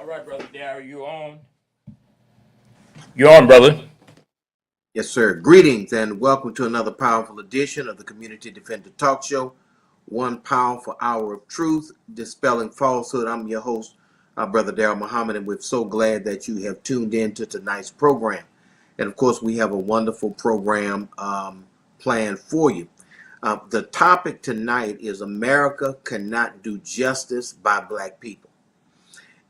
All right, brother Darryl, you on? You on, brother? Yes, sir. Greetings and welcome to another powerful edition of the Community Defender Talk Show. One powerful hour of truth, dispelling falsehood. I'm your host, Brother Darrell Muhammad, and we're so glad that you have tuned in to tonight's program. And of course, we have a wonderful program planned for you. The topic tonight is America cannot do justice by black people.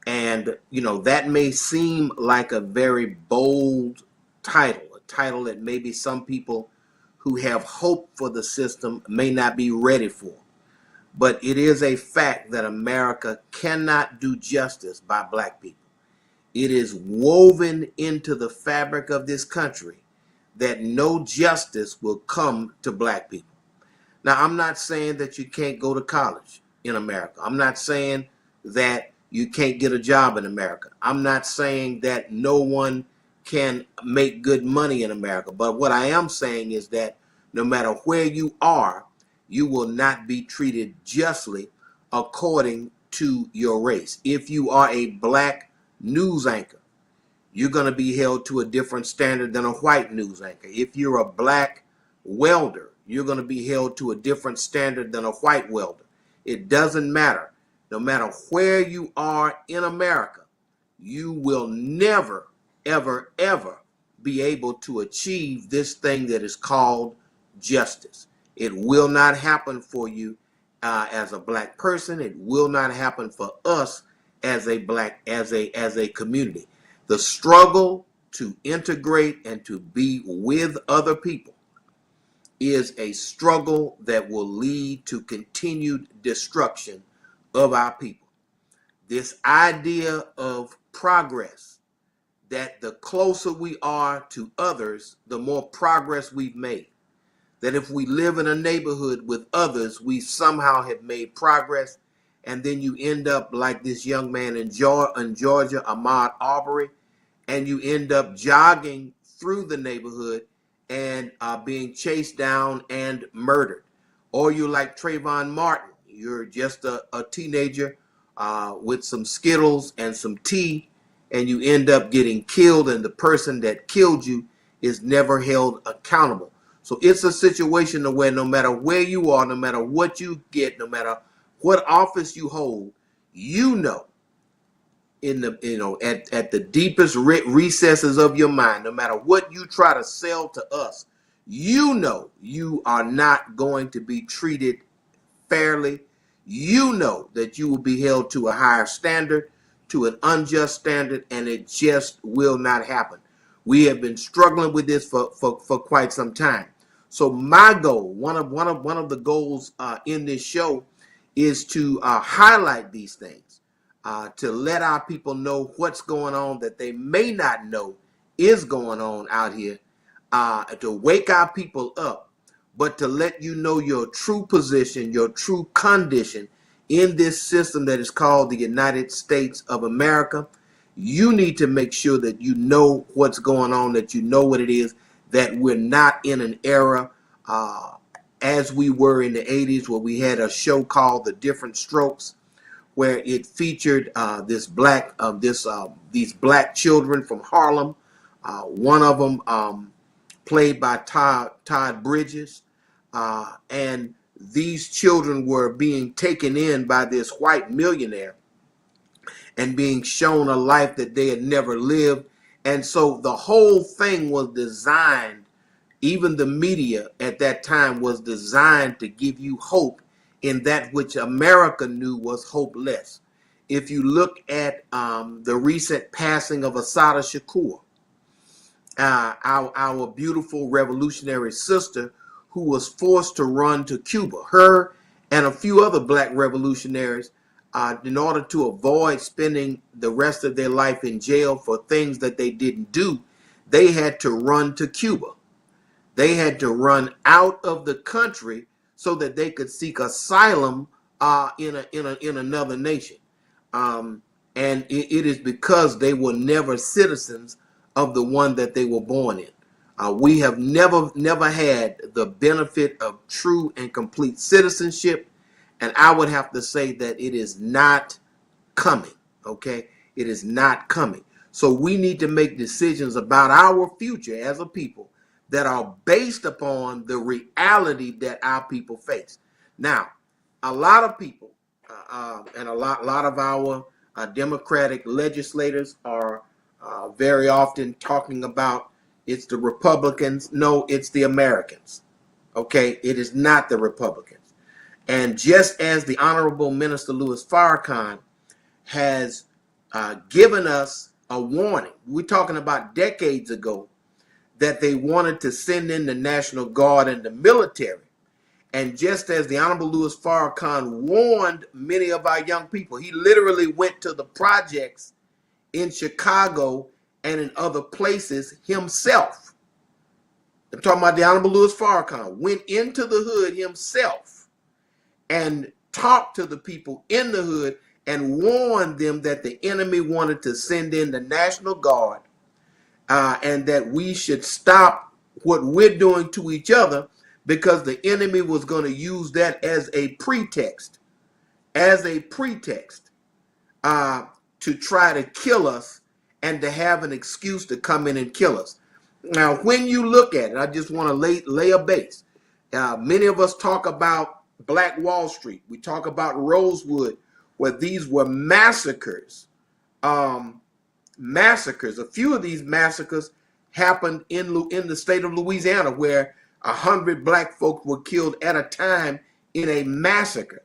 And, that may seem like a very bold title, a title that maybe some people who have hope for the system may not be ready for. But it is a fact that America cannot do justice by black people. It is woven into the fabric of this country that no justice will come to black people. Now, I'm not saying that you can't go to college in America. I'm not saying that you can't get a job in America. I'm not saying that no one can make good money in America. But what I am saying is that no matter where you are, you will not be treated justly according to your race. If you are a black news anchor, you're going to be held to a different standard than a white news anchor. If you're a black welder, you're going to be held to a different standard than a white welder. It doesn't matter. No matter where you are in America, you will never, ever, ever be able to achieve this thing that is called justice. It will not happen for you as a black person. It will not happen for us as a community. The struggle to integrate and to be with other people is a struggle that will lead to continued destruction of our people. This idea of progress, that the closer we are to others, the more progress we've made. That if we live in a neighborhood with others, we somehow have made progress. And then you end up like this young man in Georgia, Ahmaud Arbery, and you end up jogging through the neighborhood and being chased down and murdered. Or you're like Trayvon Martin. You're just a teenager with some Skittles and some tea, and you end up getting killed, and the person that killed you is never held accountable. So it's a situation where no matter where you are, no matter what you get, no matter what office you hold, you know in the at the deepest recesses of your mind, no matter what you try to sell to us, you know you are not going to be treated fairly. You know that you will be held to a higher standard, to an unjust standard, and it just will not happen. We have been struggling with this for quite some time. So my goal, one of the goals in this show, is to highlight these things, to let our people know what's going on that they may not know is going on out here, to wake our people up, but to let you know your true position, your true condition in this system that is called the United States of America. You need to make sure that you know what's going on, that you know what it is, that we're not in an era as we were in the 80s where we had a show called The Different Strokes, where it featured these black children from Harlem. One of them played by Todd Bridges, and these children were being taken in by this white millionaire and being shown a life that they had never lived. And so the whole thing was designed, even the media at that time was designed to give you hope in that which America knew was hopeless. If you look at the recent passing of Assata Shakur, our beautiful revolutionary sister who was forced to run to Cuba, her and a few other black revolutionaries, in order to avoid spending the rest of their life in jail for things that they didn't do, they had to run to Cuba. They had to run out of the country so that they could seek asylum in another nation. And it is because they were never citizens of the one that they were born in. We have never had the benefit of true and complete citizenship, and I would have to say that it is not coming. Okay, It is not coming. So we need to make decisions about our future as a people that are based upon the reality that our people face. Now, a lot of people and a lot of our Democratic legislators are very often talking about it's the Republicans. No, it's the Americans. Okay, it is not the Republicans. And just as the Honorable Minister Louis Farrakhan has given us a warning, we're talking about decades ago, that they wanted to send in the National Guard and the military. And just as the Honorable Louis Farrakhan warned many of our young people, he literally went to the projects in Chicago and in other places himself. I'm talking about the Honorable Louis Farrakhan went into the hood himself and talked to the people in the hood and warned them that the enemy wanted to send in the National Guard and that we should stop what we're doing to each other because the enemy was going to use that as a pretext to try to kill us and to have an excuse to come in and kill us. Now, when you look at it, I just want to lay a base. Many of us talk about Black Wall Street. We talk about Rosewood, where these were massacres. A few of these massacres happened in the state of Louisiana, where 100 black folks were killed at a time in a massacre.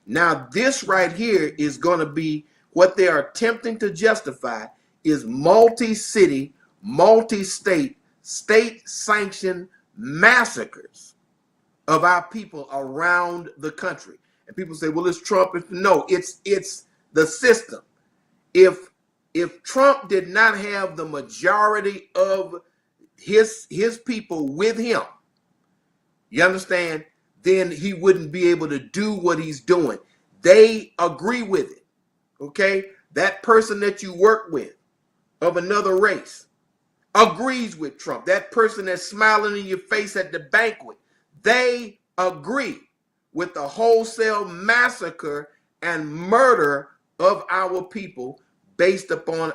Now, this right here is going to be what they are attempting to justify is multi-city, multi-state, state-sanctioned massacres of our people around the country. And people say, well, it's Trump. No, it's the system. If Trump did not have the majority of his people with him, you understand, then he wouldn't be able to do what he's doing. They agree with it, okay? That person that you work with of another race agrees with Trump. That person that's smiling in your face at the banquet, they agree with the wholesale massacre and murder of our people based upon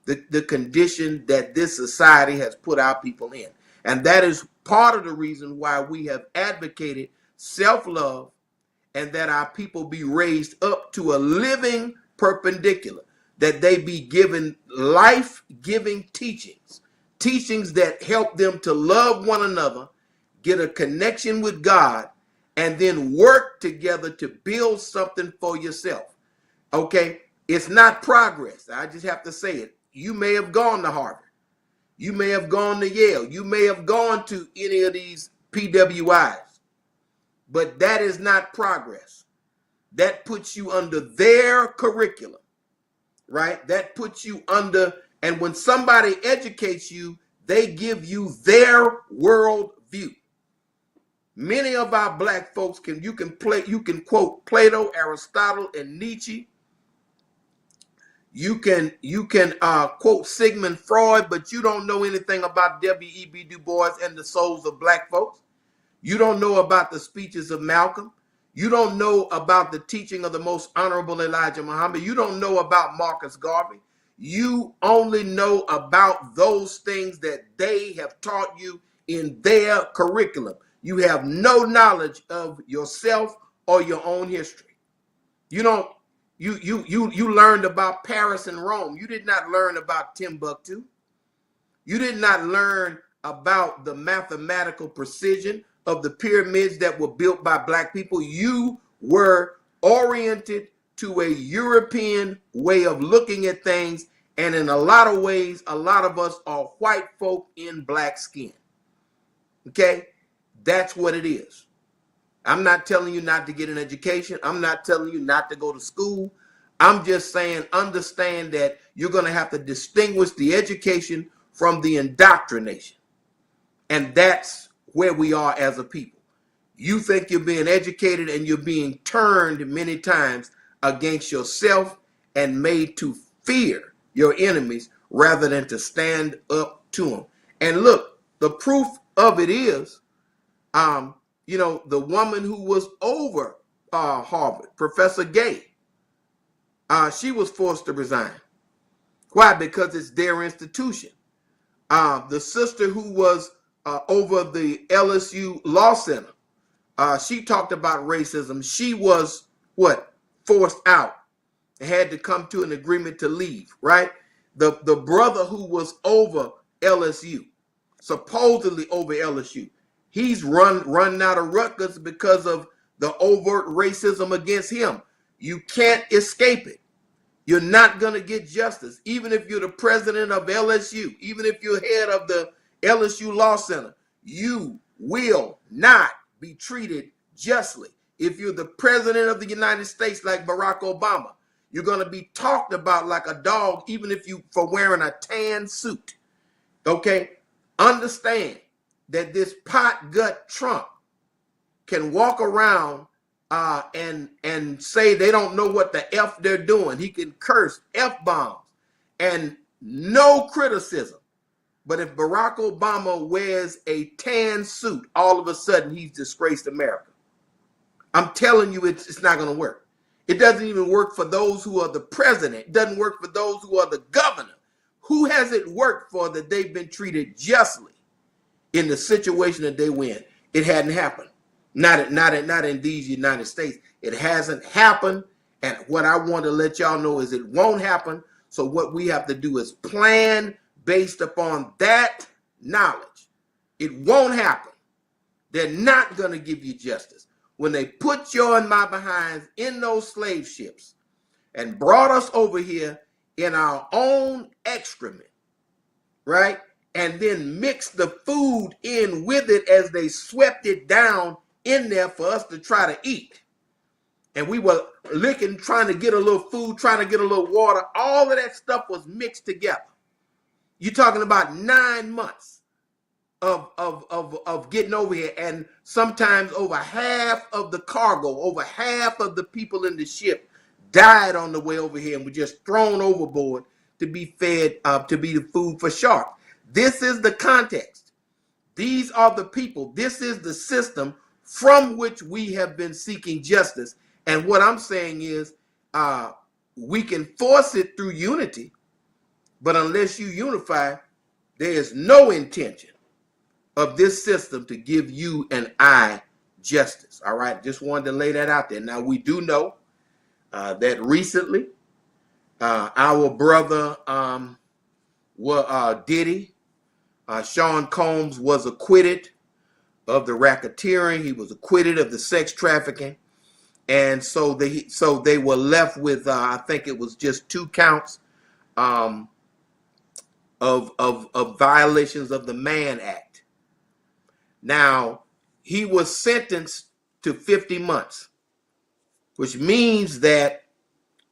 the condition that this society has put our people in. And that is part of the reason why we have advocated self-love and that our people be raised up to a living perpendicular, that they be given life-giving teachings that help them to love one another, get a connection with God, and then work together to build something for yourself. Okay? It's not progress. I just have to say it. You may have gone to Harvard. You may have gone to Yale. You may have gone to any of these PWIs. But that is not progress. That puts you under their curriculum, right? That puts you under, and when somebody educates you, they give you their world view. Many of our black folks you can quote Plato, Aristotle, and Nietzsche. You can quote Sigmund Freud, but you don't know anything about W.E.B. Du Bois and the souls of black folks. You don't know about the speeches of Malcolm. You don't know about the teaching of the most honorable Elijah Muhammad. You don't know about Marcus Garvey. You only know about those things that they have taught you in their curriculum. You have no knowledge of yourself or your own history. You don't. You learned about Paris and Rome. You did not learn about Timbuktu. You did not learn about the mathematical precision of the pyramids that were built by black people. You were oriented to a European way of looking at things. And in a lot of ways, a lot of us are white folk in black skin. Okay? That's what it is. I'm not telling you not to get an education. I'm not telling you not to go to school. I'm just saying, understand that you're going to have to distinguish the education from the indoctrination. And that's where we are as a people. You think you're being educated and you're being turned many times against yourself and made to fear your enemies rather than to stand up to them. And look, the proof of it is, the woman who was over Harvard, Professor Gay, she was forced to resign. Why? Because it's their institution. The sister who was over the LSU Law Center, she talked about racism. She was what? Forced out. Had to come to an agreement to leave, right? The brother who was over LSU, supposedly over LSU, he's run out of Rutgers because of the overt racism against him. You can't escape it. You're not going to get justice, even if you're the president of LSU, even if you're head of the LSU Law Center. You will not be treated justly. If you're the president of the United States like Barack Obama, you're going to be talked about like a dog, even if you for wearing a tan suit. Okay? Understand that this pot gut Trump can walk around and say they don't know what the F they're doing. He can curse F-bombs and no criticism. But if Barack Obama wears a tan suit, all of a sudden he's disgraced America. I'm telling you, it's not going to work. It doesn't even work for those who are the president. It doesn't work for those who are the governor. Who has it worked for that they've been treated justly in the situation that they win? It hadn't happened. Not in these United States. It hasn't happened. And what I want to let y'all know is it won't happen. So what we have to do is plan based upon that knowledge. It won't happen. They're not going to give you justice. When they put your and my behinds in those slave ships and brought us over here in our own excrement, right? And then mixed the food in with it as they swept it down in there for us to try to eat. And we were licking, trying to get a little food, trying to get a little water. All of that stuff was mixed together. You're talking about 9 months of getting over here, and sometimes over half of the cargo, over half of the people in the ship died on the way over here and were just thrown overboard to be fed, to be the food for sharks. This is the context. These are the people. This is the system from which we have been seeking justice. And what I'm saying is we can force it through unity, but unless you unify, there is no intention of this system to give you and I justice. All right, just wanted to lay that out there. Now, we do know that recently our brother Diddy, Sean Combs, was acquitted of the racketeering. He was acquitted of the sex trafficking. And so they were left with, I think it was just 2 counts of violations of the Mann Act. Now, he was sentenced to 50 months, which means that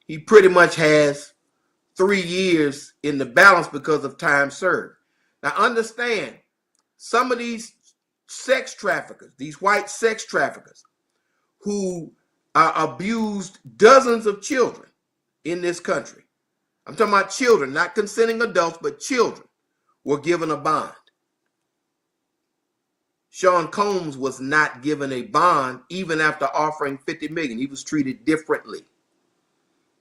he pretty much has 3 years in the balance because of time served. Now, understand, some of these sex traffickers, these white sex traffickers who abused dozens of children in this country, I'm talking about children, not consenting adults, but children, were given a bond. Sean Combs was not given a bond even after offering $50 million. He was treated differently.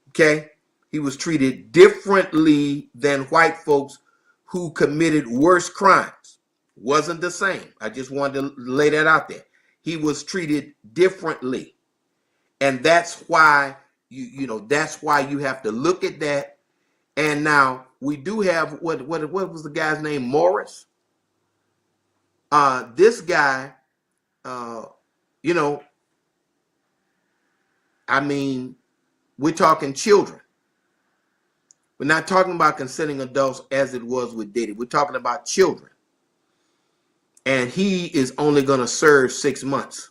Okay? He was treated differently than white folks who committed worse crimes. Wasn't the same. I just wanted to lay that out there. He was treated differently. And that's why that's why you have to look at that. And now we do have what was the guy's name? Morris. This guy, I mean, we're talking children. We're not talking about consenting adults as it was with Diddy. We're talking about children. And he is only going to serve 6 months.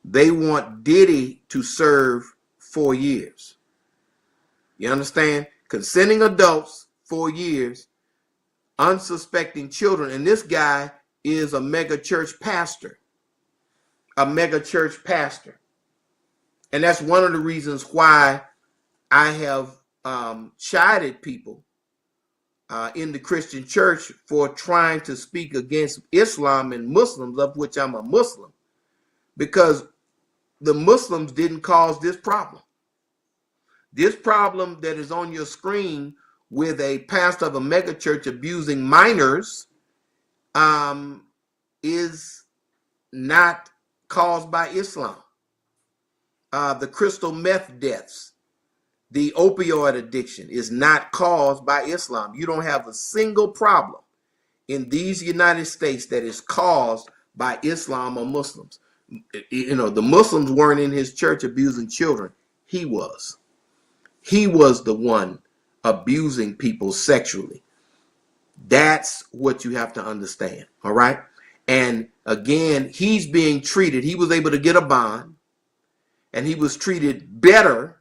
They want Diddy to serve 4 years. You understand? Consenting adults, 4 years. Unsuspecting children. And this guy is a mega church pastor. A mega church pastor. And that's one of the reasons why I have chided people in the Christian church for trying to speak against Islam and Muslims, of which I'm a Muslim, because the Muslims didn't cause this problem. This problem that is on your screen with a pastor of a megachurch abusing minors is not caused by Islam. The crystal meth deaths, the opioid addiction is not caused by Islam. You don't have a single problem in these United States that is caused by Islam or Muslims. The Muslims weren't in his church abusing children. He was. He was the one abusing people sexually. That's what you have to understand. All right. And again, he's being treated. He was able to get a bond, and he was treated better,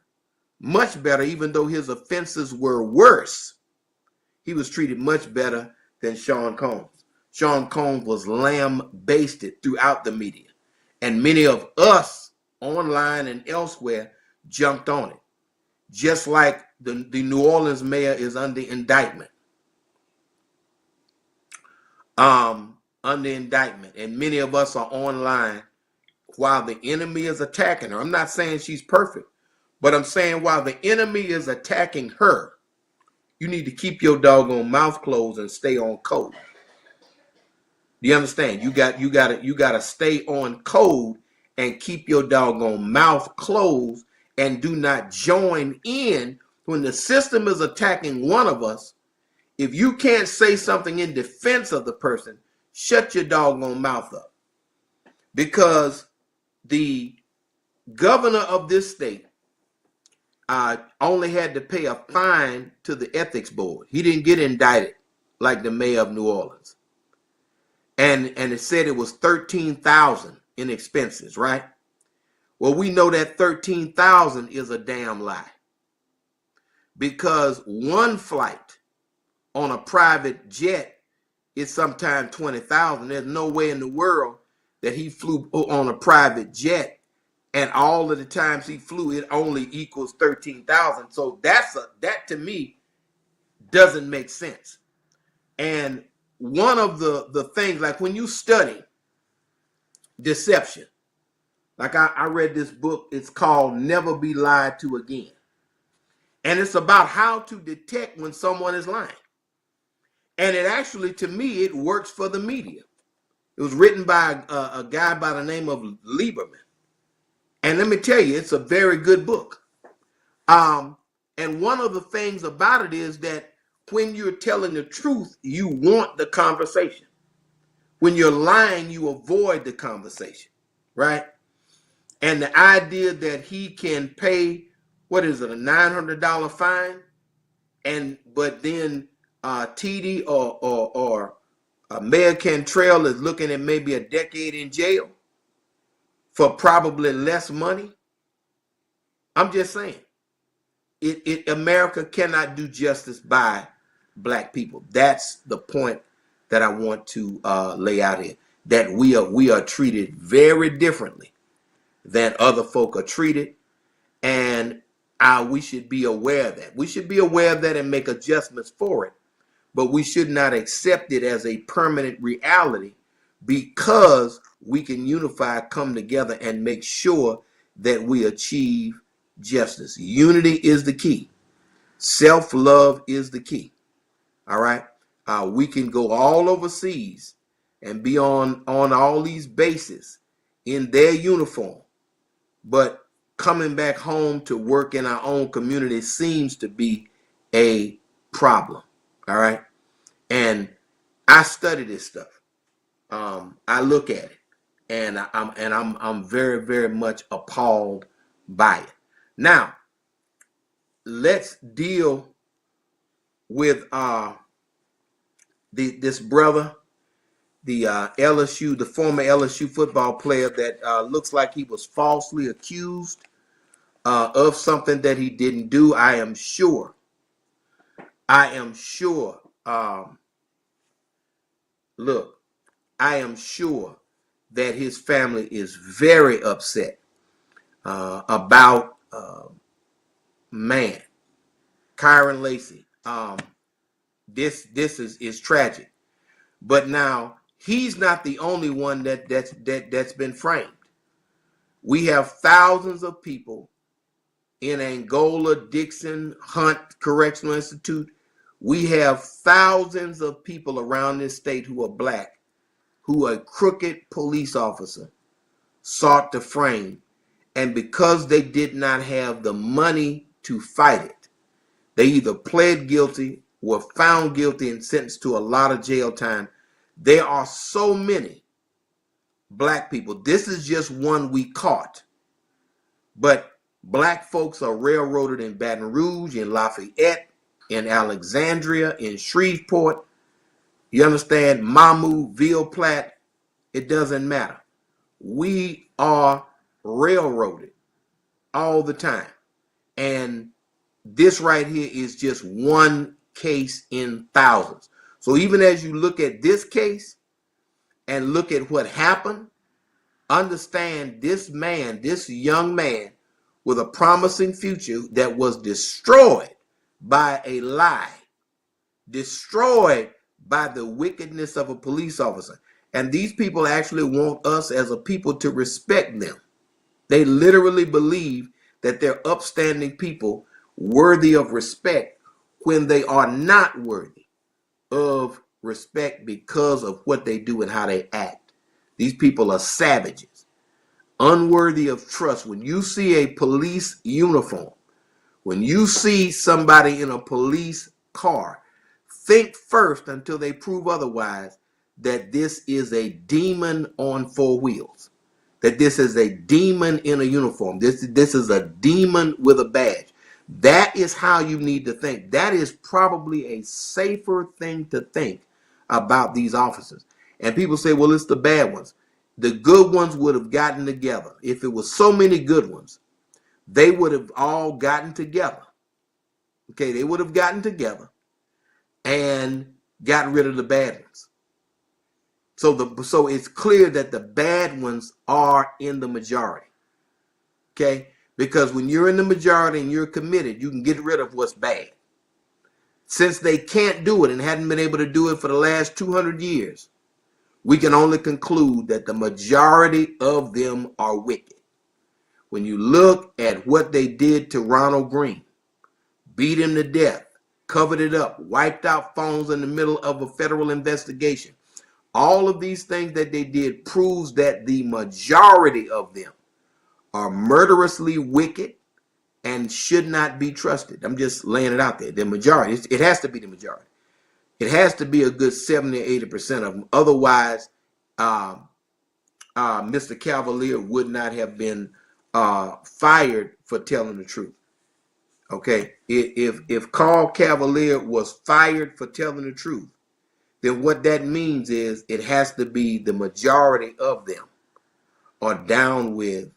much better, even though his offenses were worse. He was treated much better than Sean Combs. Sean Combs was lambasted throughout the media, and many of us online and elsewhere jumped on it. Just like the New Orleans mayor is under indictment. Under indictment, and many of us are online while the enemy is attacking her. I'm not saying she's perfect, but I'm saying while the enemy is attacking her, you need to keep your doggone mouth closed and stay on code. Do you understand? You gotta stay on code and keep your doggone mouth closed, and do not join in when the system is attacking one of us. If you can't say something in defense of the person, shut your doggone mouth up. Because the governor of this state only had to pay a fine to the ethics board. He didn't get indicted like the mayor of New Orleans. And it said it was $13,000 in expenses, right? Well, we know that $13,000 is a damn lie. Because one flight on a private jet is sometimes $20,000. There's no way in the world that he flew on a private jet, and all of the times he flew, it only equals $13,000. So that to me doesn't make sense. And one of the things, like when you study deception, like I read this book, it's called Never Be Lied to Again. And it's about how to detect when someone is lying. And it actually, to me, it works for the media. It was written by a guy by the name of Lieberman. And let me tell you, it's a very good book. And one of the things about it is that when you're telling the truth, you want the conversation. When you're lying, you avoid the conversation, right? And the idea that he can pay, what is it, a $900 fine? But then TD or Mayor Cantrell is looking at maybe a decade in jail for probably less money. I'm just saying, America cannot do justice by black people. That's the point that I want to lay out here. That we are treated very differently than other folk are treated, and we should be aware of that. We should be aware of that and make adjustments for it. But we should not accept it as a permanent reality, because we can unify, come together, and make sure that we achieve justice. Unity is the key. Self-love is the key. All right. We can go all overseas and be on all these bases in their uniform, but coming back home to work in our own community seems to be a problem. All right. And I study this stuff. I look at it, and I'm very, very much appalled by it. Now, let's deal with this brother, the the former LSU football player that looks like he was falsely accused of something that he didn't do. I am sure. Look, I am sure that his family is very upset about Kyron Lacy. This is tragic. But now he's not the only one that's been framed. We have thousands of people in Angola, Dixon, Hunt Correctional Institute, We have thousands of people around this state who are black, who a crooked police officer sought to frame. And because they did not have the money to fight it, they either pled guilty, were found guilty, and sentenced to a lot of jail time. There are so many black people. This is just one we caught. But black folks are railroaded in Baton Rouge, in Lafayette, in Alexandria, in Shreveport. You understand? Mamou, Ville Platte. It doesn't matter. We are railroaded all the time. And this right here is just one case in thousands. So even as you look at this case and look at what happened, understand this man, this young man with a promising future that was destroyed by a lie, destroyed by the wickedness of a police officer. And these people actually want us as a people to respect them. They literally believe that they're upstanding people worthy of respect when they are not worthy of respect because of what they do and how they act. These people are savages, unworthy of trust. When you see a police uniform, when you see somebody in a police car, think first until they prove otherwise that this is a demon on four wheels, that this is a demon in a uniform. This is a demon with a badge. That is how you need to think. That is probably a safer thing to think about these officers. And people say, well, it's the bad ones. The good ones would have gotten together. If it was so many good ones, they would have all gotten together. Okay, they would have gotten together and gotten rid of the bad ones. So it's clear that the bad ones are in the majority. Okay? Because when you're in the majority and you're committed, you can get rid of what's bad. Since they can't do it and hadn't been able to do it for the last 200 years, we can only conclude that the majority of them are wicked. When you look at what they did to Ronald Green, beat him to death, covered it up, wiped out phones in the middle of a federal investigation, all of these things that they did proves that the majority of them are murderously wicked and should not be trusted. I'm just laying it out there. The majority, it has to be the majority. It has to be a good 70 or 80% of them. Otherwise, Mr. Cavalier would not have been fired for telling the truth. Okay, if Carl Cavalier was fired for telling the truth, then what that means is it has to be the majority of them are down with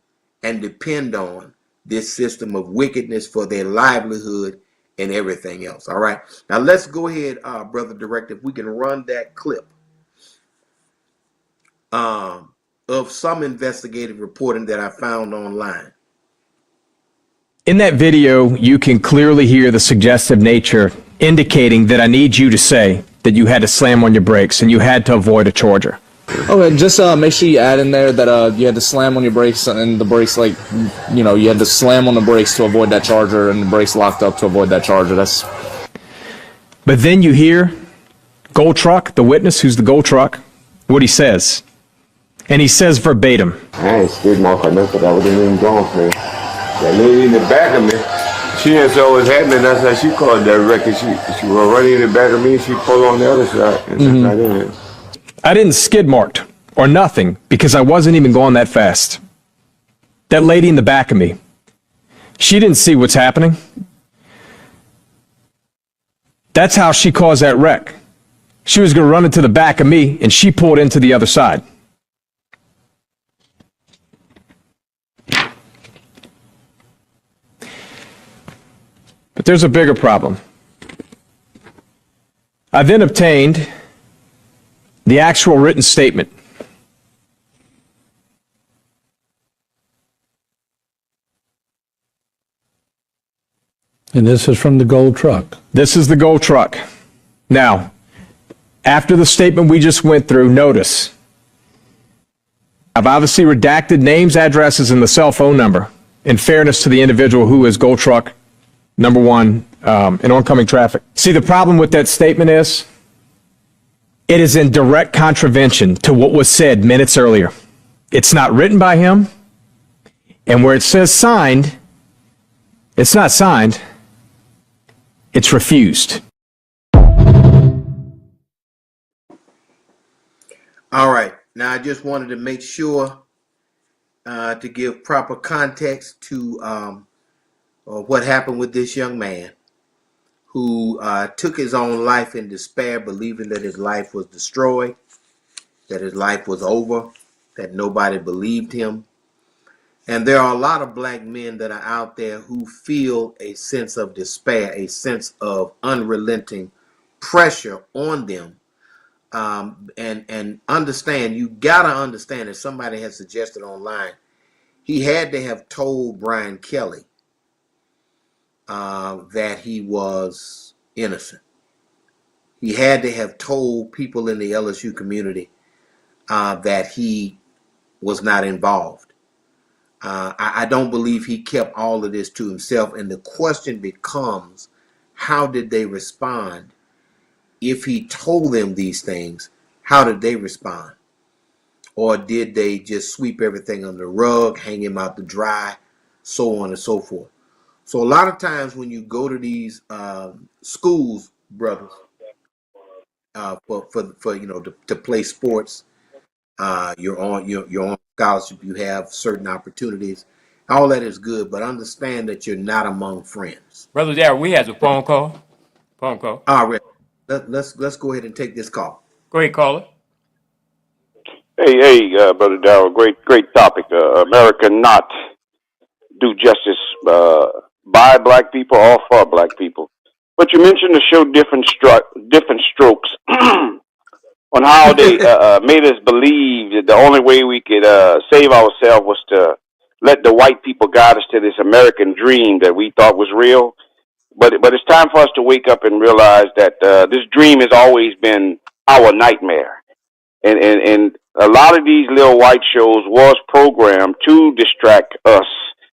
and depend on this system of wickedness for their livelihood and everything else. All right. Now let's go ahead, Brother Director, if we can run that clip of some investigative reporting that I found online. In that video, you can clearly hear the suggestive nature indicating that I need you to say that you had to slam on your brakes and you had to avoid a charger. Okay, just make sure you add in there that you had to slam on your brakes and the brakes, like, you know, you had to slam on the brakes to avoid that charger and the brakes locked up to avoid that charger. That's. But then you hear Gold Truck, the witness who's the Gold Truck, what he says. And he says verbatim. I ain't scared motherfucker nothing, I wasn't even going for it. That lady in the back of me, she didn't know what was happening. That's how she called that record. She was running in the back of me, she pulled on the other side. And I didn't skid marked or nothing because I wasn't even going that fast. That lady in the back of me, she didn't see what's happening. That's how she caused that wreck. She was going to run into the back of me and she pulled into the other side. But there's a bigger problem. I then obtained the actual written statement. And this is from the Gold Truck. This is the Gold Truck. Now, after the statement we just went through, notice I've obviously redacted names, addresses, and the cell phone number in fairness to the individual who is Gold Truck Number one, in oncoming traffic. See, the problem with that statement is it is in direct contravention to what was said minutes earlier. It's not written by him, and where it says signed, it's not signed, it's refused. All right. Now, I just wanted to make sure to give proper context to what happened with this young man who took his own life in despair, believing that his life was destroyed, that his life was over, that nobody believed him. And there are a lot of black men that are out there who feel a sense of despair, a sense of unrelenting pressure on them. And understand, you gotta understand, as somebody has suggested online, he had to have told Brian Kelly that he was innocent. He had to have told people in the LSU community that he was not involved. I don't believe he kept all of this to himself. And the question becomes, how did they respond? If he told them these things, how did they respond? Or did they just sweep everything under the rug, hang him out to dry, so on and so forth? So a lot of times when you go to these schools, brothers, for to play sports, you're on scholarship, you have certain opportunities. All that is good, but understand that you're not among friends. Brother Darrell, we have a phone call. Phone call. All right, let's go ahead and take this call. Go ahead, caller. Hey, Brother Darrell, great topic. America not do justice by black people or for black people. But you mentioned to show different strokes on how they made us believe that the only way we could save ourselves was to let the white people guide us to this American dream that we thought was real. But it's time for us to wake up and realize that this dream has always been our nightmare. And a lot of these little white shows was programmed to distract us,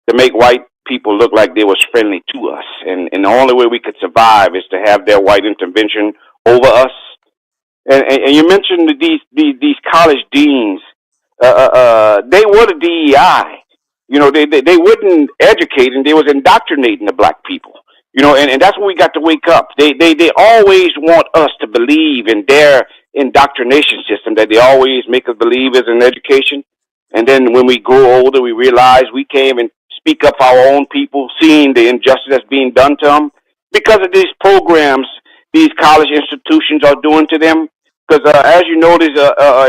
to make white people look like they was friendly to us. And the only way we could survive is to have their white intervention over us. And you mentioned these college deans. They were the DEI. You know, they wouldn't educate, and they was indoctrinating the black people. You know, and that's when we got to wake up. They always want us to believe in their indoctrination system, that they always make us believe is in education. And then when we grow older, we realize we can't even speak up for our own people, seeing the injustice that's being done to them because of these programs these college institutions are doing to them. Because as you notice,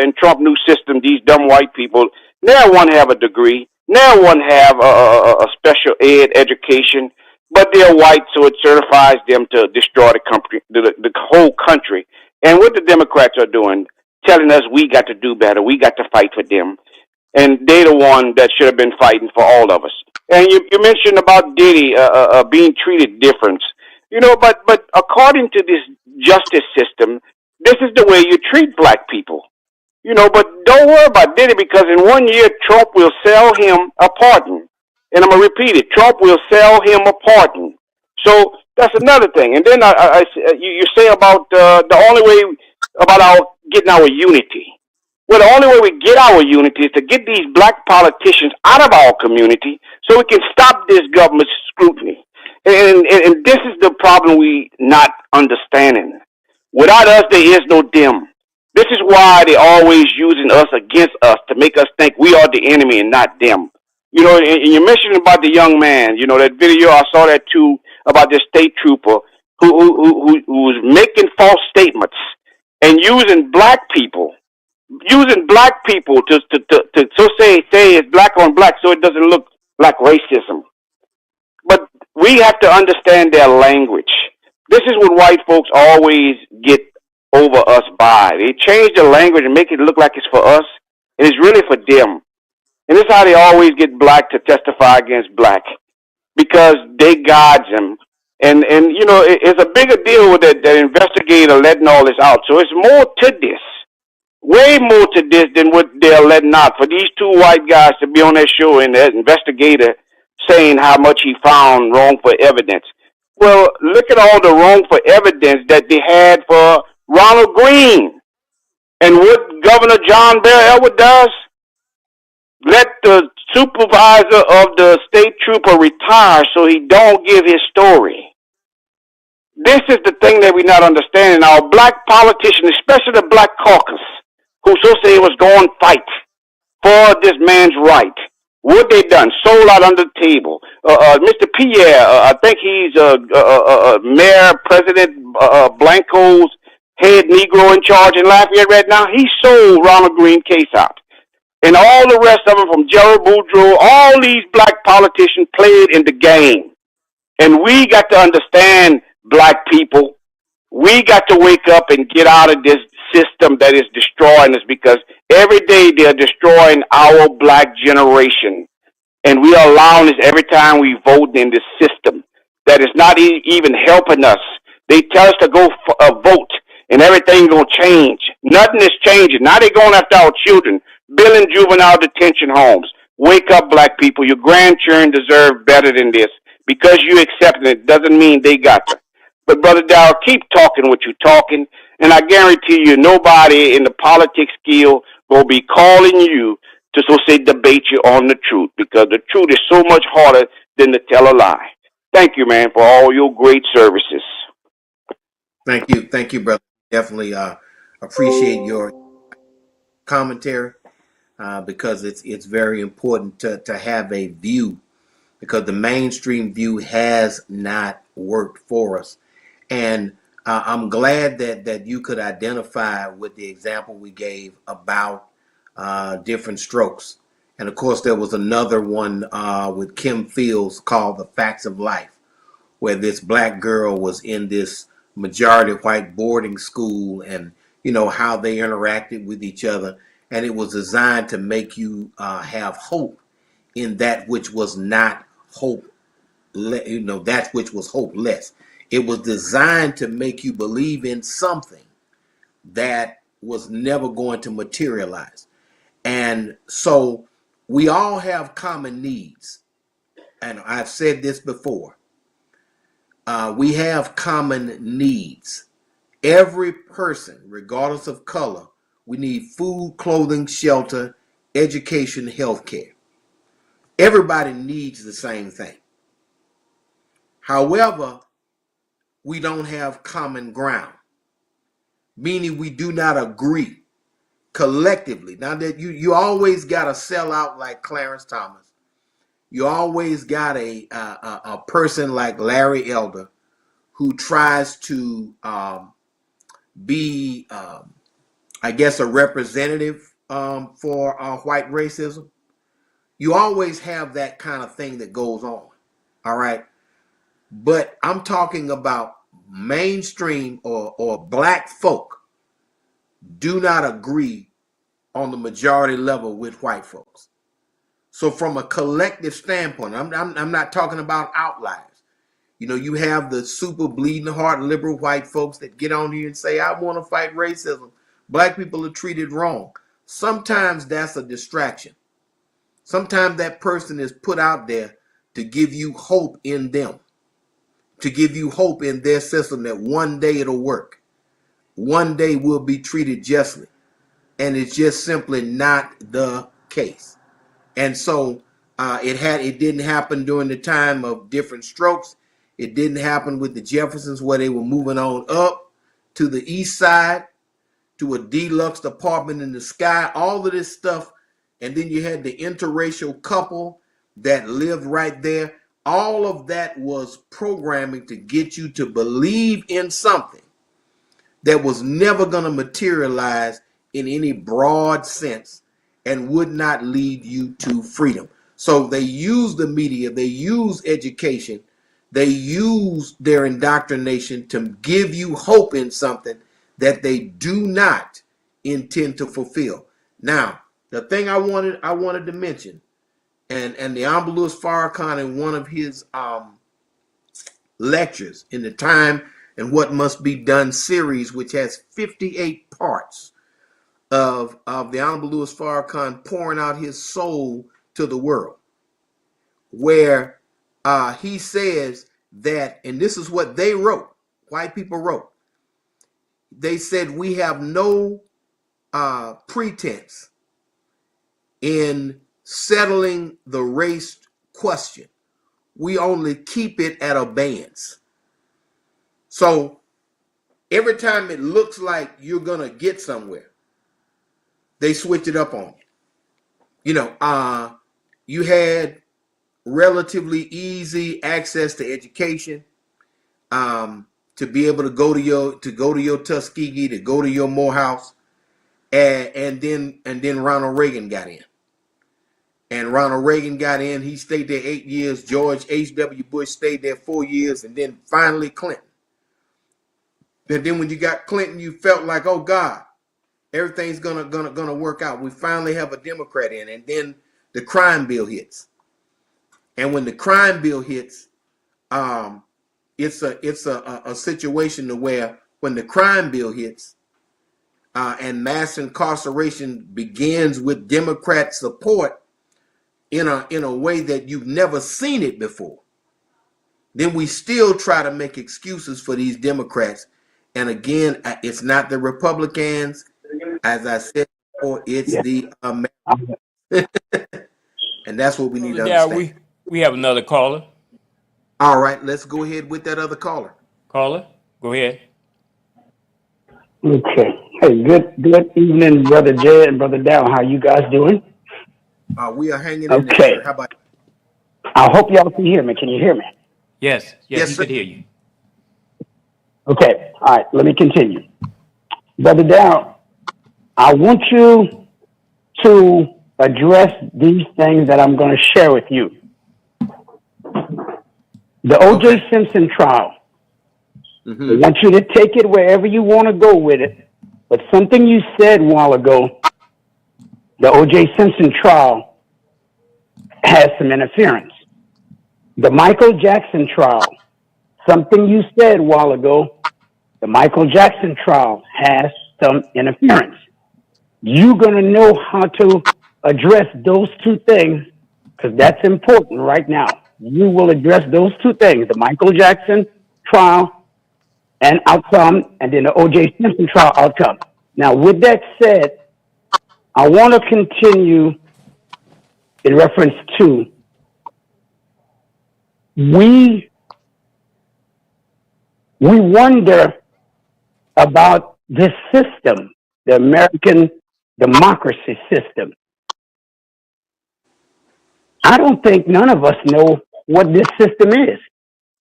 in Trump new system, these dumb white people, now one have a degree, now one have a special ed education, but they're white, so it certifies them to destroy the whole country. And what the Democrats are doing, telling us we got to do better, we got to fight for them. And they're the one that should have been fighting for all of us. And you mentioned about Diddy being treated different. You know, but according to this justice system, this is the way you treat black people. You know, but don't worry about Diddy, because in 1 year, Trump will sell him a pardon. And I'm going to repeat it. Trump will sell him a pardon. So that's another thing. And then you say about the only way about getting our unity. Well, the only way we get our unity is to get these black politicians out of our community so we can stop this government scrutiny. And this is the problem we not understanding. Without us, there is no them. This is why they're always using us against us to make us think we are the enemy and not them. You know, and you mentioned about the young man. You know, that video, I saw that too, about this state trooper who was making false statements and using black people to so say it's black on black so it doesn't look like racism. But we have to understand their language. This is what white folks always get over us by. They change the language and make it look like it's for us, and it's really for them. And this is how they always get black to testify against black, because they guide them. And you know, it's a bigger deal with that investigator letting all this out. So it's more to this. Way more to this than what they're letting out. For these two white guys to be on that show and that investigator saying how much he found wrongful evidence. Well, look at all the wrongful evidence that they had for Ronald Green. And what Governor John Bel Edward does, let the supervisor of the state trooper retire so he don't give his story. This is the thing that we're not understanding. Our black politicians, especially the black caucus, who so say was going to fight for this man's right. What they done? Sold out under the table. Mr. Pierre, I think he's Mayor President Blanco's head Negro in charge in Lafayette right now. He sold Ronald Green case out. And all the rest of them, from Gerald Boudreaux, all these black politicians played in the game. And we got to understand, black people, we got to wake up and get out of this system that is destroying us, because every day they're destroying our black generation. And we are allowing this every time we vote in this system that is not even helping us. They tell us to go vote and everything going to change. Nothing is changing. Now they're going after our children, building juvenile detention homes. Wake up, black people. Your grandchildren deserve better than this. Because you accept it doesn't mean they got to. But, Brother Darrell, keep talking what you're talking, and I guarantee you nobody in the politics skill will be calling you to, so say, debate you on the truth, because the truth is so much harder than to tell a lie. Thank you, man, for all your great services. Thank you, brother. Definitely appreciate your commentary because it's very important to have a view, because the mainstream view has not worked for us. And I'm glad that you could identify with the example we gave about different strokes. And of course, there was another one with Kim Fields called The Facts of Life, where this black girl was in this majority white boarding school, and you know how they interacted with each other. And it was designed to make you have hope in that which was not hope, that which was hopeless. It was designed to make you believe in something that was never going to materialize. And so we all have common needs. And I've said this before. We have common needs. Every person, regardless of color, we need food, clothing, shelter, education, health care. Everybody needs the same thing. However, we don't have common ground, meaning we do not agree collectively. Now that you always got to sell out like Clarence Thomas. You always got a person like Larry Elder who tries to be, I guess, a representative for white racism. You always have that kind of thing that goes on. All right. But I'm talking about mainstream or black folk do not agree on the majority level with white folks. So from a collective standpoint, I'm not talking about outliers. You know, you have the super bleeding heart liberal white folks that get on here and say, I want to fight racism. Black people are treated wrong. Sometimes that's a distraction. Sometimes that person is put out there to give you hope in them, to give you hope in their system that one day it'll work. One day we'll be treated justly. And it's just simply not the case. And so it didn't happen during the time of different strokes. It didn't happen with the Jeffersons, where they were moving on up to the east side to a deluxe apartment in the sky, all of this stuff. And then you had the interracial couple that lived right there. All of that was programming to get you to believe in something that was never going to materialize in any broad sense and would not lead you to freedom. So they use the media, they use education, they use their indoctrination to give you hope in something that they do not intend to fulfill. Now, the thing I wanted to mention, and the Honorable Louis Farrakhan in one of his lectures in the Time and What Must Be Done series, which has 58 parts of the Honorable Louis Farrakhan pouring out his soul to the world, where he says that, and this is what they wrote, white people wrote. They said, we have no pretense in settling the race question. We only keep it at abeyance. So every time it looks like you're going to get somewhere, they switch it up on you. You had relatively easy access to education, to be able to go to your Tuskegee, to go to your Morehouse, and then Ronald Reagan got in. And Ronald Reagan got in. He stayed there 8 years. George H.W. Bush stayed there 4 years, and then finally Clinton. And then when you got Clinton, you felt like, oh God, everything's gonna work out. We finally have a Democrat in, and then the crime bill hits. And when the crime bill hits, it's a situation to where when the crime bill hits, and mass incarceration begins with Democrat support in a way that you've never seen it before, then we still try to make excuses for these Democrats. And again, it's not the Republicans, as I said before, it's the Americans. And that's what we need to understand. We have another caller. All right, let's go ahead with that other caller. Caller, go ahead. Okay. Hey, good evening, Brother Jay and Brother Dow. How you guys doing? We are hanging in there, Okay. sir. How about you? I hope y'all can hear me. Can you hear me? Yes, Yes, he sir. could hear you. Okay. All right. Let me continue. Brother Dow, I want you to address these things that I'm going to share with you. The O.J. Simpson trial. I want you to take it wherever you want to go with it. But something you said a while ago, the O.J. Simpson trial has some interference. The Michael Jackson trial, something you said a while ago, the Michael Jackson trial has some interference. You're going to know how to address those two things, because that's important right now. You will address those two things, the Michael Jackson trial and outcome, and then the O.J. Simpson trial outcome. Now, with that said, I want to continue in reference to we wonder about this system, the American democracy system. I don't think none of us know what this system is.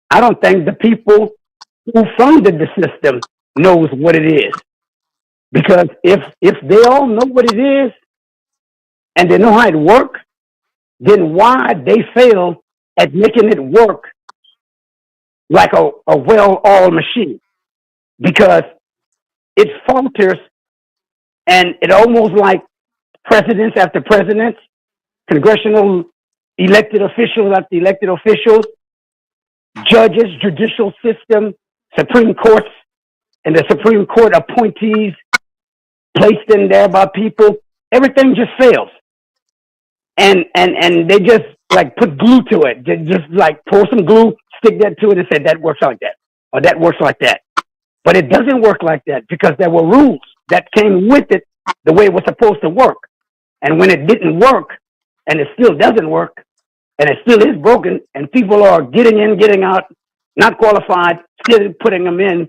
I don't think the people who founded the system knows what it is. Because if they all know what it is and they know how it works, then why they fail at making it work like a well-oiled machine? Because it falters, and it almost like presidents after presidents, congressional elected officials after elected officials, judges, judicial system, Supreme Courts, and the Supreme Court appointees placed in there by people. Everything just fails. And they just like put glue to it. They just like pour some glue, stick that to it, and say that works like that, or that works like that. But it doesn't work like that, because there were rules that came with it the way it was supposed to work. And when it didn't work, and it still doesn't work, and it still is broken, and people are getting in, getting out, not qualified, still putting them in,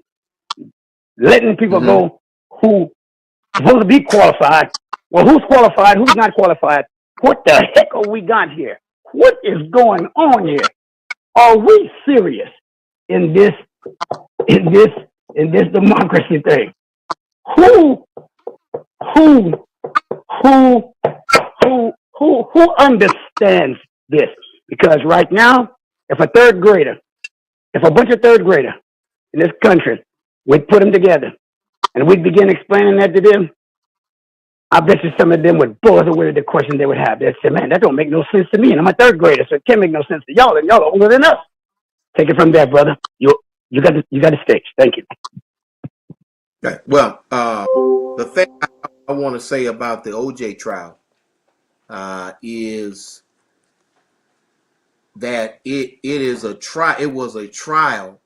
letting people go who supposed to be qualified. Well, who's qualified? Who's not qualified? What the heck are we got here? What is going on here? Are we serious in this democracy thing? Who understands this? Because right now, if a bunch of third grader in this country, we'd put them together and we'd begin explaining that to them, I bet you some of them would blow us away with the question they would have. They'd say, man, that don't make no sense to me. And I'm a third grader, so it can't make no sense to y'all, and y'all are older than us. Take it from there, brother. You got the stage. Thank you. Okay. Well, the thing I want to say about the OJ trial is that it is a try. It was a trial,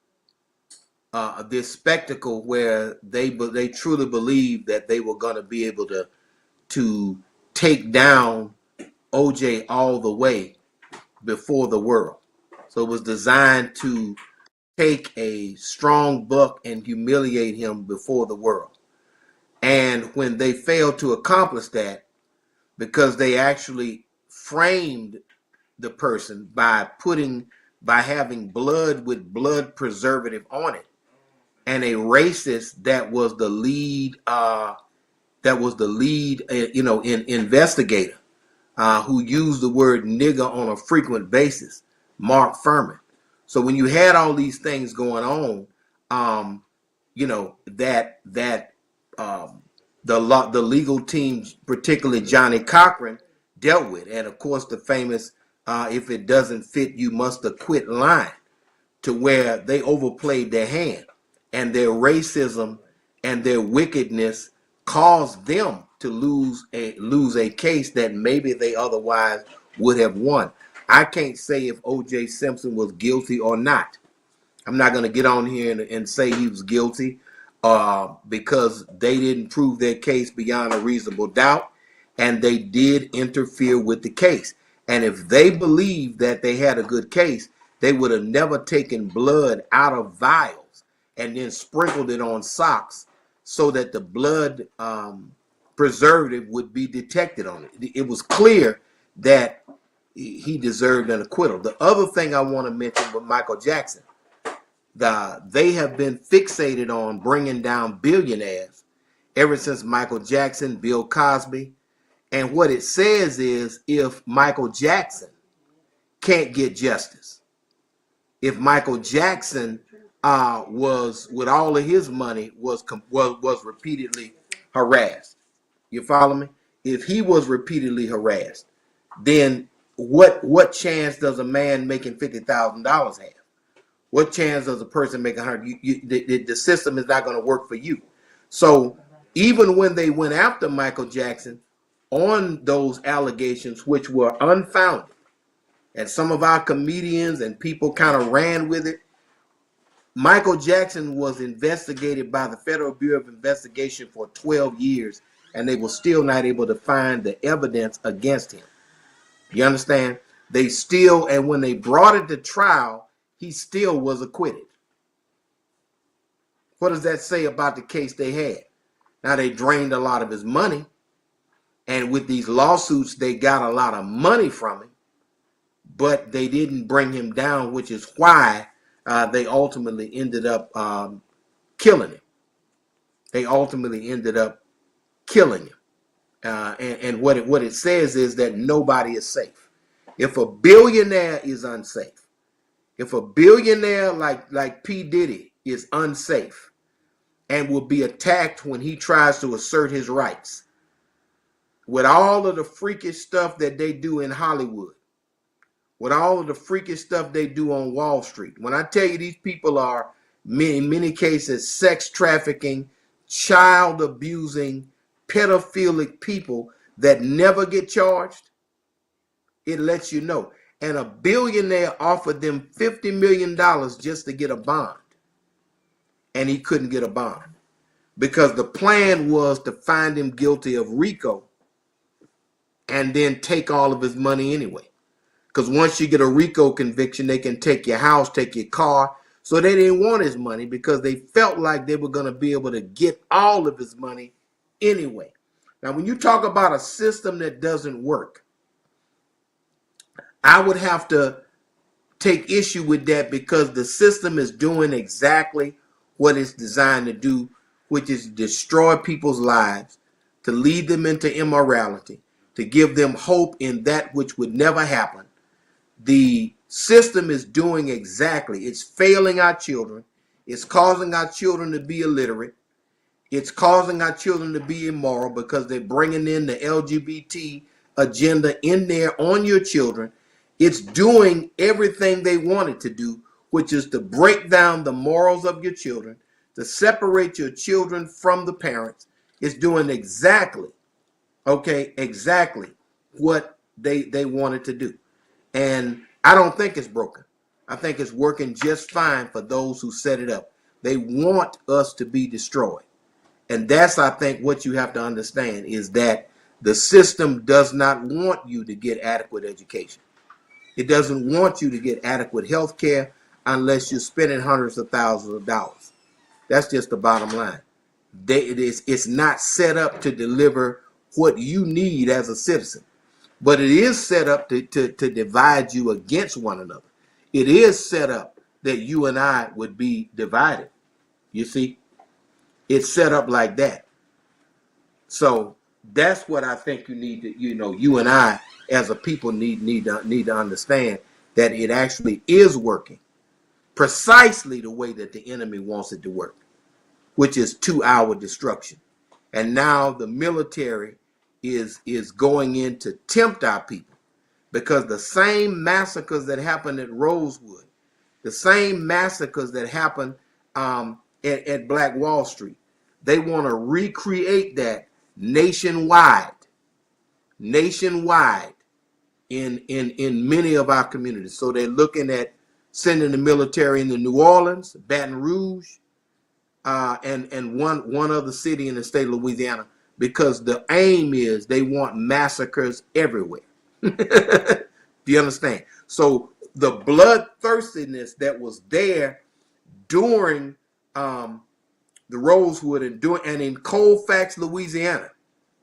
this spectacle where they truly believed that they were going to be able to take down OJ all the way before the world. So it was designed to take a strong buck and humiliate him before the world. And when they failed to accomplish that, because they actually framed the person by having blood with blood preservative on it, and a racist that was the lead investigator, who used the word nigger on a frequent basis, Mark Furman. So when you had all these things going on, the legal team, particularly Johnny Cochran, dealt with, and of course the famous "if it doesn't fit, you must acquit" line, to where they overplayed their hand, and their racism and their wickedness caused them to lose a case that maybe they otherwise would have won. I can't say if O.J. Simpson was guilty or not. I'm not going to get on here and say he was guilty, because they didn't prove their case beyond a reasonable doubt, and they did interfere with the case. And if they believed that they had a good case, they would have never taken blood out of vials and then sprinkled it on socks so that the blood preservative would be detected on it. It was clear that he deserved an acquittal. The other thing I want to mention with Michael Jackson, they have been fixated on bringing down billionaires ever since Michael Jackson, Bill Cosby. And what it says is, if Michael Jackson can't get justice, if Michael Jackson was, with all of his money, was repeatedly harassed, you follow me? If he was repeatedly harassed, then what chance does a man making $50,000 have? What chance does a person make 100? The system is not going to work for you. So even when they went after Michael Jackson on those allegations, which were unfounded, and some of our comedians and people kind of ran with it, Michael Jackson was investigated by the Federal Bureau of Investigation for 12 years, and they were still not able to find the evidence against him. You understand? They still, and when they brought it to trial, he still was acquitted. What does that say about the case they had? Now, they drained a lot of his money, and with these lawsuits, they got a lot of money from him, but they didn't bring him down, which is why they ultimately ended up killing him. They ultimately ended up killing him. And what it says is that nobody is safe. If a billionaire is unsafe, if a billionaire like P. Diddy is unsafe and will be attacked when he tries to assert his rights, with all of the freakish stuff that they do in Hollywood, with all of the freakish stuff they do on Wall Street, when I tell you these people are, in many cases, sex trafficking, child abusing, pedophilic people that never get charged, it lets you know. And a billionaire offered them $50 million just to get a bond. And he couldn't get a bond because the plan was to find him guilty of RICO and then take all of his money anyway. Because once you get a RICO conviction, they can take your house, take your car. So they didn't want his money because they felt like they were going to be able to get all of his money anyway. Now, when you talk about a system that doesn't work, I would have to take issue with that, because the system is doing exactly what it's designed to do, which is destroy people's lives, to lead them into immorality, to give them hope in that which would never happen. The system is doing exactly, it's failing our children. It's causing our children to be illiterate. It's causing our children to be immoral because they're bringing in the LGBT agenda in there on your children. It's doing everything they wanted to do, which is to break down the morals of your children, to separate your children from the parents. It's doing exactly what they wanted to do. And I don't think it's broken. I think it's working just fine for those who set it up. They want us to be destroyed. And that's, I think, what you have to understand is that the system does not want you to get adequate education. It doesn't want you to get adequate health care unless you're spending hundreds of thousands of dollars. That's just the bottom line. It's not set up to deliver what you need as a citizen, but it is set up to divide you against one another. It is set up that you and I would be divided. You see, it's set up like that. So that's what I think you need to, you and I as a people need to understand, that it actually is working precisely the way that the enemy wants it to work, which is to our destruction. And now the military is going in to tempt our people, because the same massacres that happened at Rosewood, the same massacres that happened at Black Wall Street, they want to recreate that nationwide in many of our communities. So they're looking at sending the military into New Orleans, Baton Rouge, and one other city in the state of Louisiana, because the aim is they want massacres everywhere. Do you understand? So the bloodthirstiness that was there during the Rosewood and in Colfax, Louisiana,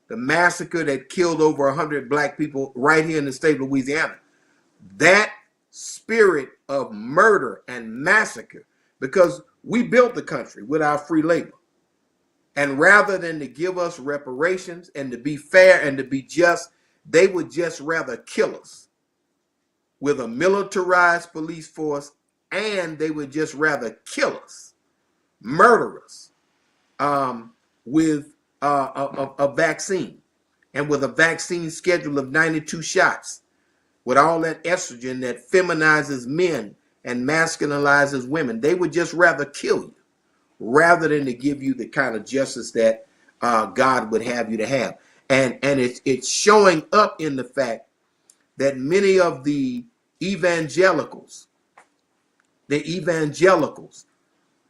the massacre that killed over 100 black people right here in the state of Louisiana, that spirit of murder and massacre, because we built the country with our free labor. And rather than to give us reparations and to be fair and to be just, they would just rather kill us with a militarized police force, and they would just rather kill us, murder us, with a vaccine, and with a vaccine schedule of 92 shots, with all that estrogen that feminizes men and masculinizes women. They would just rather kill you rather than to give you the kind of justice that God would have you to have. And it's showing up in the fact that many of the evangelicals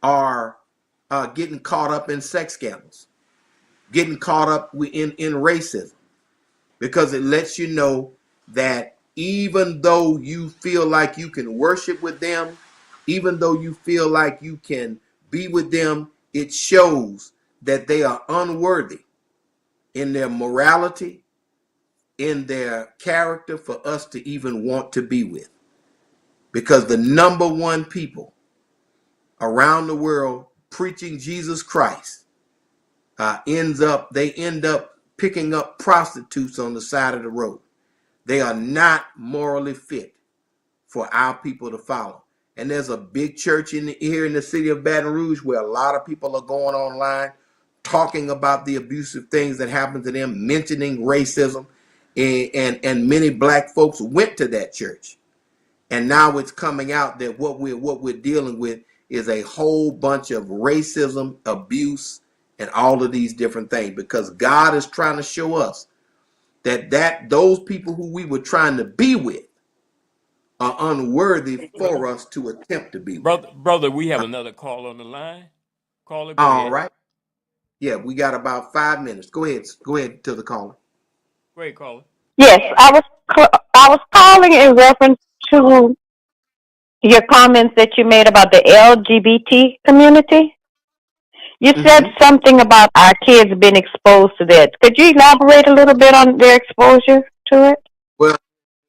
are getting caught up in sex scandals, getting caught up in racism, because it lets you know that even though you feel like you can worship with them, even though you feel like you can be with them, it shows that they are unworthy in their morality, in their character, for us to even want to be with. Because the number one people around the world preaching Jesus Christ end up picking up prostitutes on the side of the road. They are not morally fit for our people to follow. And there's a big church here in the city of Baton Rouge where a lot of people are going online talking about the abusive things that happen to them, mentioning racism, and many black folks went to that church. And now it's coming out that what we're dealing with is a whole bunch of racism, abuse, and all of these different things, because God is trying to show us that those people who we were trying to be with are unworthy for us to attempt to be with. Brother, we have another call on the line. Caller, go All ahead. right. Yeah, we got about 5 minutes. Go ahead to the caller. Go ahead, caller. Yes, I was calling in reference to your comments that you made about the LGBT community. You said Mm-hmm. something about our kids being exposed to that. Could you elaborate a little bit on their exposure to it? Well,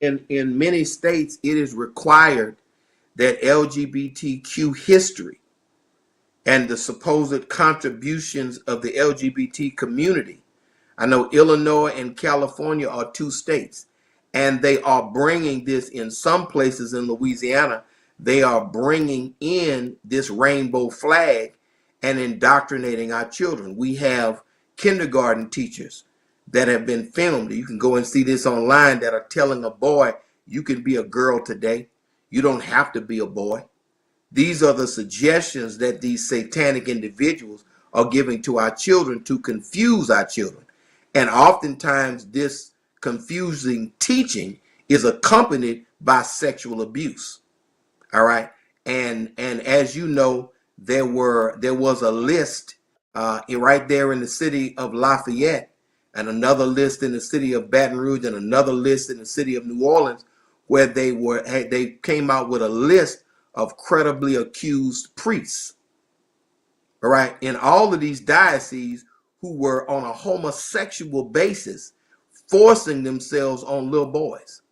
in many states, it is required that LGBTQ history and the supposed contributions of the LGBT community. I know Illinois and California are two states, and they are bringing this in some places in Louisiana. They are bringing in this rainbow flag and indoctrinating our children. We have kindergarten teachers that have been filmed. You can go and see this online, that are telling a boy, you can be a girl today. You don't have to be a boy. These are the suggestions that these satanic individuals are giving to our children to confuse our children. And oftentimes this confusing teaching is accompanied by sexual abuse. All right. And as you know, there was a list right there in the city of Lafayette, and another list in the city of Baton Rouge, and another list in the city of New Orleans, where they came out with a list of credibly accused priests. All right, in all of these dioceses who were on a homosexual basis, forcing themselves on little boys.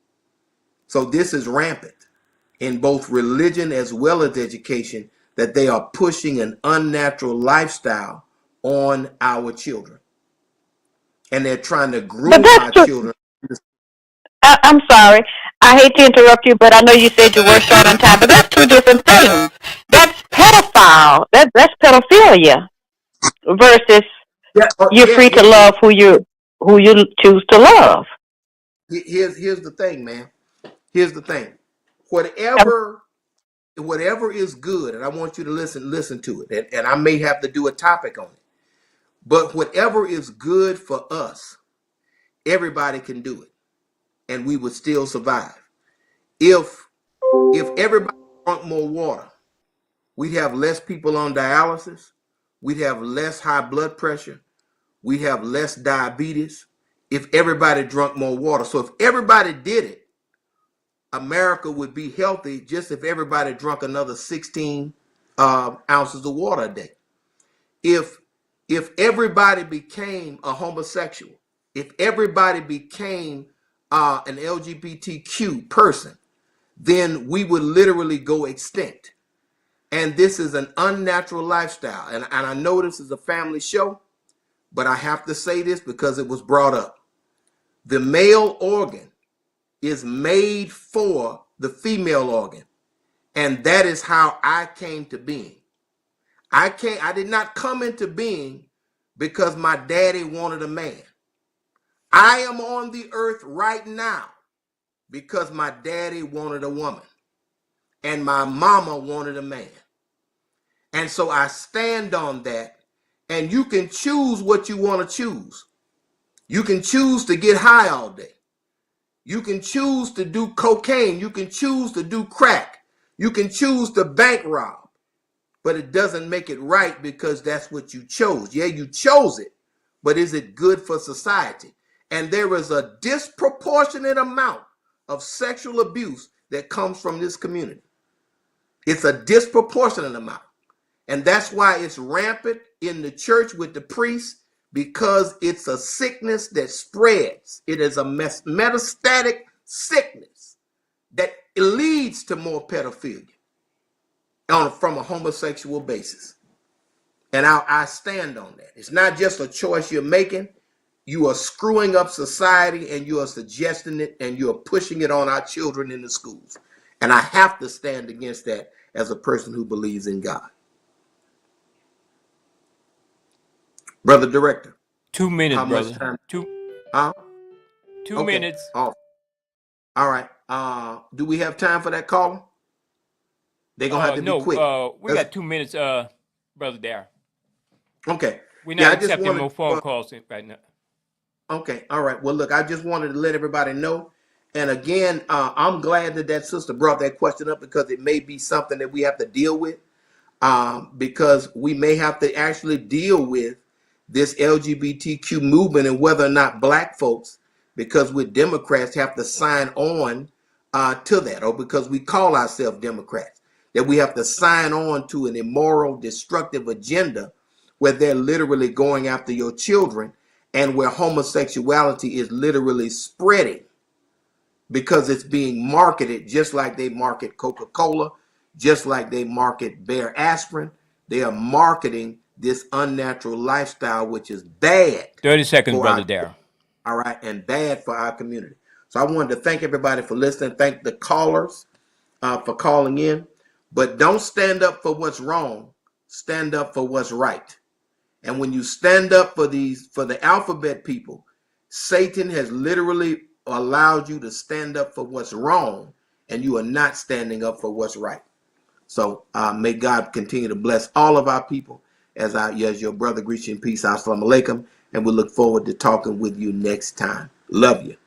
So this is rampant in both religion as well as education, that they are pushing an unnatural lifestyle on our children. And they're trying to But groom our that's true. children. I'm sorry. I hate to interrupt you, but I know you said you were short on time. But that's two different things. That's pedophile. That's pedophilia versus Yeah, you're free to love who you choose to love. here's the thing, man. Here's the thing. Um, Whatever is good, and I want you to listen to it, and I may have to do a topic on it. But whatever is good for us, everybody can do it, and we would still survive. If everybody drank more water, we'd have less people on dialysis, we'd have less high blood pressure, we'd have less diabetes. If everybody drank more water, so if everybody did it, America would be healthy just if everybody drank another 16 ounces of water a day. If everybody became a homosexual, if everybody became an LGBTQ person, then we would literally go extinct. And this is an unnatural lifestyle. And I know this is a family show, but I have to say this because it was brought up. The male organ is made for the female organ. And that is how I came to being. I did not come into being because my daddy wanted a man. I am on the earth right now because my daddy wanted a woman and my mama wanted a man. And so I stand on that, and you can choose what you want to choose. You can choose to get high all day. You can choose to do cocaine. You can choose to do crack. You can choose to bank rob. But it doesn't make it right because that's what you chose. Yeah, you chose it, but is it good for society? And there is a disproportionate amount of sexual abuse that comes from this community. It's a disproportionate amount. And that's why it's rampant in the church with the priests, because it's a sickness that spreads. It is a metastatic sickness that leads to more pedophilia from a homosexual basis. And I stand on that. It's not just a choice you're making. You are screwing up society, and you are suggesting it, and you are pushing it on our children in the schools. And I have to stand against that as a person who believes in God. Brother Director. 2 minutes, How much brother. time? Two Huh? two Okay. minutes. Oh, all right. Do we have time for that caller? They're gonna have to be No. quick. We got 2 minutes, brother Dare. Okay. We're Yeah, not I just accepting wanted. more phone calls right now. Okay. All right. Well, look, I just wanted to let everybody know. And again, I'm glad that sister brought that question up because it may be something that we have to deal with. Because we may have to actually deal with this LGBTQ movement and whether or not black folks, because we're Democrats, have to sign on to that, or because we call ourselves Democrats, that we have to sign on to an immoral, destructive agenda where they're literally going after your children and where homosexuality is literally spreading because it's being marketed just like they market Coca-Cola, just like they market Bear Aspirin. They are marketing this unnatural lifestyle, which is bad 30 seconds, for brother our, Dare. all right, and bad for our community. So I wanted to thank everybody for listening. Thank the callers for calling in. But don't stand up for what's wrong. Stand up for what's right. And when you stand up for the alphabet people, Satan has literally allowed you to stand up for what's wrong, and you are not standing up for what's right. So may God continue to bless all of our people as your brother greets you in peace. Assalamu alaikum. And we look forward to talking with you next time. Love you.